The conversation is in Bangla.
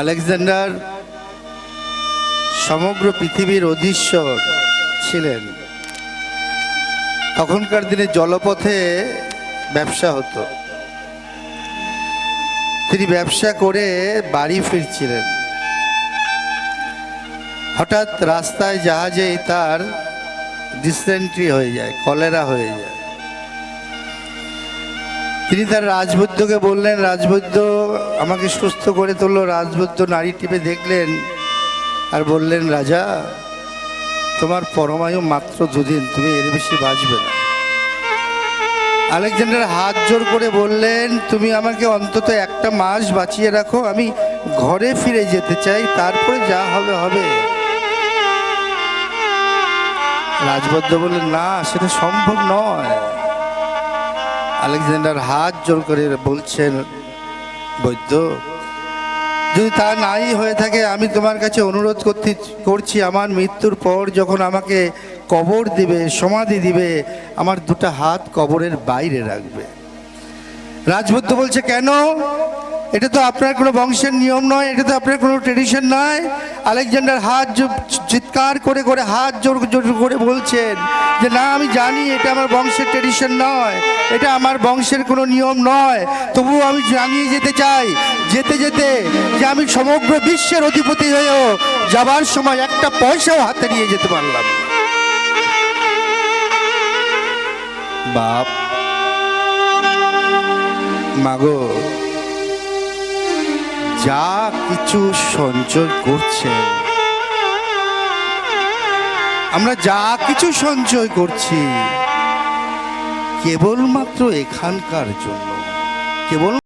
আলেকজান্ডার সমগ্র পৃথিবীর অধীশ্বর ছিলেন। তখনকার দিনে জলপথে ব্যবসা হতো। তিনি ব্যবসা করে বাড়ি ফিরছিলেন। হঠাৎ রাস্তায় জাহাজেই তার ডিসেন্ট্রি হয়ে যায়, কলেরা হয়ে যায়। তিনি তার রাজবৈদ্যকে বললেন, রাজবৈদ্য আমাকে সুস্থ করে তুললো। রাজবৈদ্য নাড়ি টিপে দেখলেন আর বললেন, রাজা তোমার পরমায়ু মাত্র 2 দিন, তুমি এর বেশি বাঁচবে না। আলেকজান্ডার হাত জোর করে বললেন, তুমি আমাকে অন্তত 1 মাস বাঁচিয়ে রাখো, আমি ঘরে ফিরে যেতে চাই, তারপরে যা হবে হবে। রাজবৈদ্য বললেন, না, সেটা সম্ভব নয়। আলেকজান্ডার হাত জোর করে বলছেন, বৈদ্য যদি তা নাই হয়ে থাকে, আমি তোমার কাছে অনুরোধ করছি, আমার মৃত্যুর পর যখন আমাকে কবর দিবে, সমাধি দিবে, আমার 2টা হাত কবরের বাইরে রাখবে। রাজবৈদ্য বলছে, কেন? এটা তো আপনার কোনো বংশের নিয়ম নয়, এটা তো আপনার কোনো ট্রেডিশন নয়। আলেকজান্ডার হাত চিৎকার করে করে হাত জোর জোর করে বলছেন যে, না, আমি জানি এটা আমার বংশের ট্রেডিশন নয়, এটা আমার বংশের কোনো নিয়ম নয়, তবুও আমি জানিয়ে যেতে চাই, যেতে যেতে যে আমি সমগ্র বিশ্বের অধিপতি হয়েও যাবার সময় 1টা পয়সাও হাতে নিয়ে যেতে পারলাম। বাপ মাগো, যা কিছু সঞ্চয় করছেন, আমরা যা কিছু সঞ্চয় করছি কেবলমাত্র এখানকার জন্য, কেবল